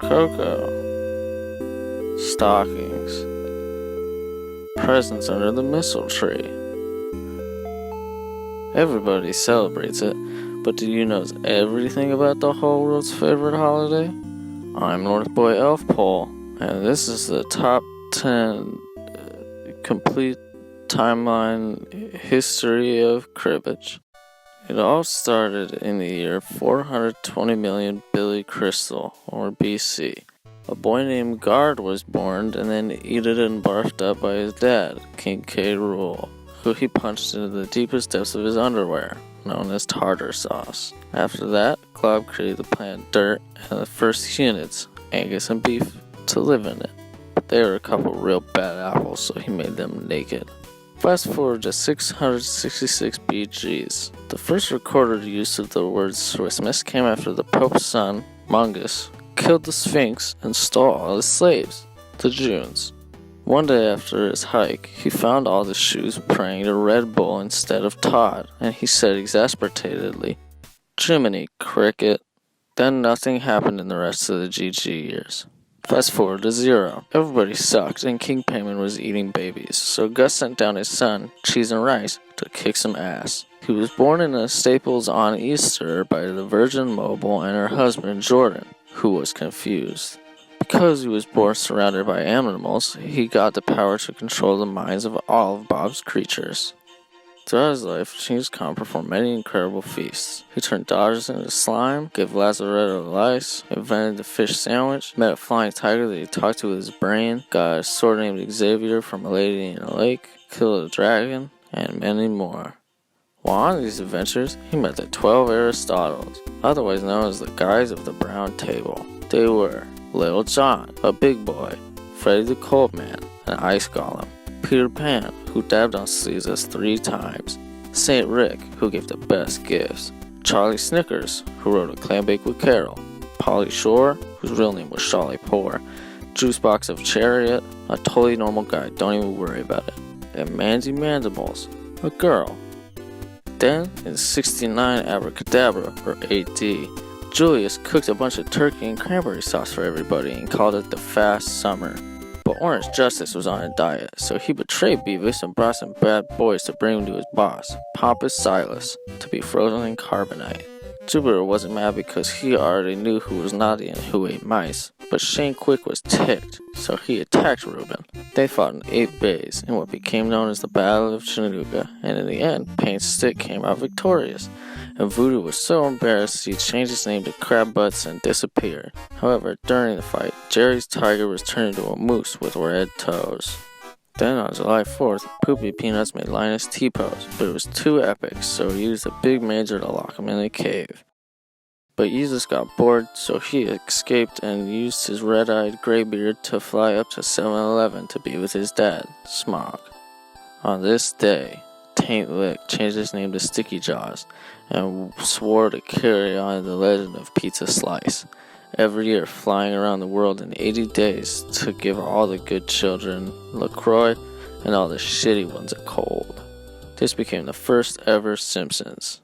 cocoa, stockings, presents under the mistletoe tree. Everybody celebrates it, but do you know everything about the whole world's favorite holiday? I'm North Boy Elf Pole, and this is the top 10 complete timeline history of cribbage. It all started in the year 420 million Billy Crystal, or BC. A boy named Guard was born and then eaten and barfed up by his dad, King K. Rool, who he punched into the deepest depths of his underwear, known as tartar sauce. After that, Glob created the plant dirt and the first units, Angus and beef, to live in it. But they were a couple real bad apples, so he made them naked. Fast forward to 666 BGs. The first recorded use of the word Christmas came after the Pope's son, Mungus, killed the Sphinx and stole all his slaves, the Junes. One day after his hike, he found all the shoes praying to Red Bull instead of Todd, and he said exasperatedly, "Jiminy Cricket." Then nothing happened in the rest of the GG years. Fast forward to 0. Everybody sucked, and King Payman was eating babies, so Gus sent down his son, Cheese and Rice, to kick some ass. He was born in a Staples on Easter by the Virgin Mobile and her husband, Jordan, who was confused. Because he was born surrounded by animals, he got the power to control the minds of all of Bob's creatures. Throughout his life, Genghis Khan performed many incredible feasts. He turned daughters into slime, gave Lazaretto lice, invented the fish sandwich, met a flying tiger that he talked to with his brain, got a sword named Xavier from a lady in a lake, killed a dragon, and many more. While on these adventures, he met the 12 Aristotles, otherwise known as the guys of the Brown Table. They were Little John, a big boy, Freddy the Cold Man, an ice golem, Peter Pan, who dabbed on sleeves 3 times, Saint Rick, who gave the best gifts, Charlie Snickers, who wrote A Clam Bake with Carol, Polly Shore, whose real name was Charlie Poor, Juicebox of Chariot, a totally normal guy, don't even worry about it, and Mandy Mandibles, a girl. Then, in 69 Abracadabra, or AD, Julius cooked a bunch of turkey and cranberry sauce for everybody and called it the Fast Summer. But Orange Justice was on a diet, so he betrayed Beavis and brought some bad boys to bring him to his boss, Pompous Silas, to be frozen in carbonite. Jupiter wasn't mad because he already knew who was naughty and who ate mice, but Shane Quick was ticked, so he attacked Reuben. They fought in 8 bays in what became known as the Battle of Chattanooga, and in the end, Paint Stick came out victorious. And Voodoo was so embarrassed he changed his name to Crab Butts and disappeared. However, during the fight, Jerry's tiger was turned into a moose with red toes. Then on July 4th, Poopy Peanuts made Linus T-pose, but it was too epic, so he used a big major to lock him in a cave. But Jesus got bored, so he escaped and used his red-eyed graybeard to fly up to 7-Eleven to be with his dad, Smog. On this day, Taint Lick changed his name to Sticky Jaws and swore to carry on the legend of Pizza Slice, every year flying around the world in 80 days to give all the good children LaCroix and all the shitty ones a cold. This became the first ever Simpsons.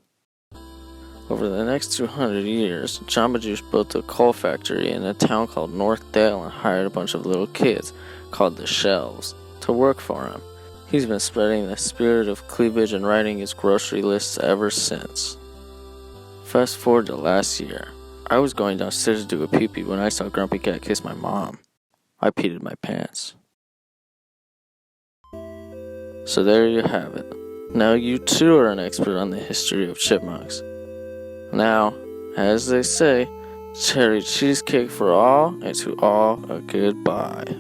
Over the next 200 years, Jamba Juice built a coal factory in a town called North Dale and hired a bunch of little kids, called the Shells, to work for him. He's been spreading the spirit of cleavage and writing his grocery lists ever since. Fast forward to last year. I was going downstairs to do a pee-pee when I saw Grumpy Cat kiss my mom. I peed in my pants. So there you have it. Now you too are an expert on the history of chipmunks. Now, as they say, cherry cheesecake for all, and to all a goodbye.